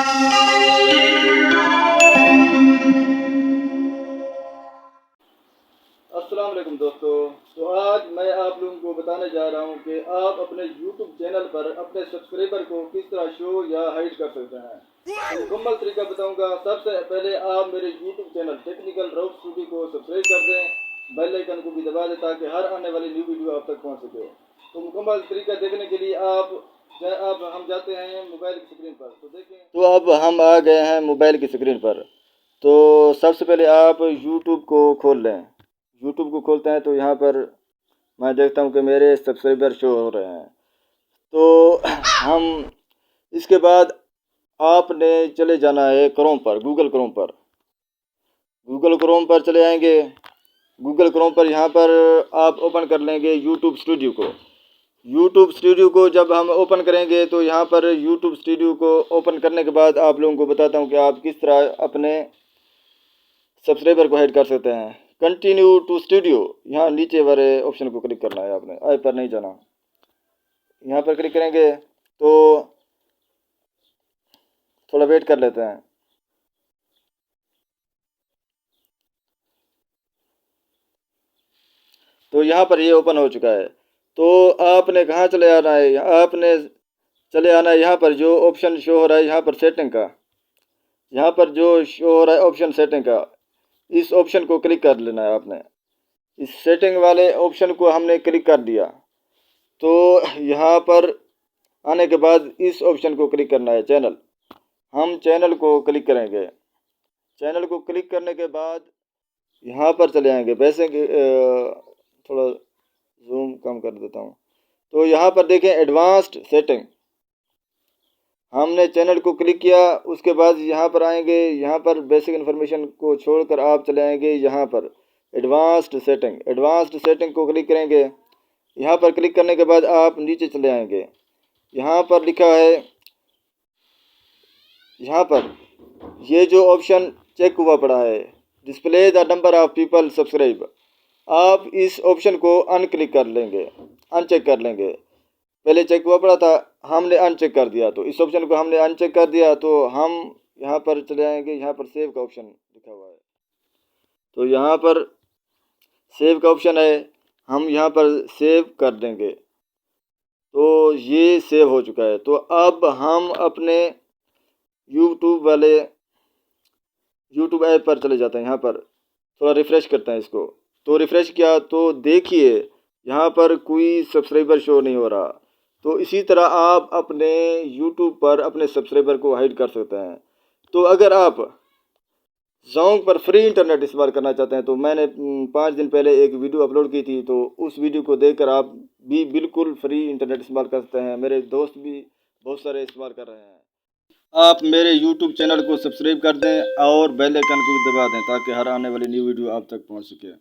अस्सलाम वालेकुम दोस्तों। तो आज मैं आप लोगों को बताने जा रहा हूं कि आप अपने YouTube चैनल पर अपने सब्सक्राइबर को किस तरह शो या हाइड कर सकते हैं। तो मुकम्मल तरीका बताऊंगा। सबसे पहले आप मेरे YouTube चैनल टेक्निकल राउट स्टूडियो को सब्सक्राइब कर दें, बेल आइकन को भी दबा दें ताकि हर आने वाली न्यू वीडियो आप तक पहुंच सके। तो मुकम्मल तरीका देखने के लिए अब हम जाते हैं मोबाइल की स्क्रीन पर। तो देखें, तो अब हम आ गए हैं मोबाइल की स्क्रीन पर। तो सबसे पहले आप YouTube को खोल लें। YouTube को खोलते हैं तो यहाँ पर मैं देखता हूँ कि मेरे सब्सक्राइबर शो हो रहे हैं। तो हम इसके बाद आपने चले जाना है क्रोम पर, गूगल क्रोम पर चले आएंगे। गूगल क्रोम पर यहाँ पर आप ओपन कर लेंगे यूट्यूब स्टूडियो को। यूट्यूब स्टूडियो को जब हम ओपन करेंगे तो यहाँ पर यूट्यूब स्टूडियो को ओपन करने के बाद आप लोगों को बताता हूँ कि आप किस तरह अपने सब्सक्राइबर को हाइड कर सकते हैं। कंटिन्यू टू स्टूडियो, यहाँ नीचे वाले ऑप्शन को क्लिक करना है आपने, आई पर नहीं जाना। यहाँ पर क्लिक करेंगे तो थोड़ा वेट कर लेते हैं। तो यहाँ पर ये ओपन हो चुका है। तो आपने कहाँ चले आना है, आपने चले आना है यहाँ पर जो ऑप्शन शो हो रहा है, यहाँ पर सेटिंग का, यहाँ पर जो शो हो रहा है ऑप्शन सेटिंग का, इस ऑप्शन को क्लिक कर लेना है आपने। इस सेटिंग वाले ऑप्शन को हमने क्लिक कर दिया। तो यहाँ पर आने के बाद इस ऑप्शन को क्लिक करना है चैनल। हम चैनल को क्लिक करेंगे। चैनल को क्लिक करने के बाद यहाँ पर चले आएंगे। वैसे थोड़ा जूम कम कर देता हूँ। तो यहाँ पर देखें एडवांस्ड सेटिंग, हमने चैनल को क्लिक किया। उसके बाद यहाँ पर आएंगे, यहाँ पर बेसिक इन्फॉर्मेशन को छोड़कर आप चले आएंगे यहाँ पर एडवांस्ड सेटिंग को क्लिक करेंगे। यहाँ पर क्लिक करने के बाद आप नीचे चले आएंगे। यहाँ पर लिखा है, यहाँ पर ये जो ऑप्शन चेक हुआ पड़ा है, display the number of people subscribe, आप इस ऑप्शन को अनक्लिक कर लेंगे, अनचेक कर लेंगे। पहले चेक हुआ पड़ा था, हमने अनचेक कर दिया। तो इस ऑप्शन को हमने अनचेक कर दिया। तो हम यहाँ पर चले आएंगे, यहाँ पर सेव का ऑप्शन लिखा हुआ है। तो यहाँ पर सेव का ऑप्शन है, हम यहाँ पर सेव कर देंगे। तो ये सेव हो चुका है। तो अब हम अपने यूट्यूब ऐप पर चले जाते हैं। यहाँ पर थोड़ा रिफ़्रेश करते हैं इसको। तो रिफ़्रेश किया तो देखिए यहाँ पर कोई सब्सक्राइबर शो नहीं हो रहा। तो इसी तरह आप अपने यूट्यूब पर अपने सब्सक्राइबर को हाइड कर सकते हैं। तो अगर आप ज़ोंग पर फ्री इंटरनेट इस्तेमाल करना चाहते हैं तो मैंने 5 दिन पहले एक वीडियो अपलोड की थी। तो उस वीडियो को देखकर आप भी बिल्कुल फ्री इंटरनेट इस्तेमाल कर सकते हैं। मेरे दोस्त भी बहुत सारे इस्तेमाल कर रहे हैं। आप मेरे यूट्यूब चैनल को सब्सक्राइब कर दें और बेल आइकन को भी दबा दें ताकि हर आने वाली न्यू वीडियो आप तक पहुंच सके।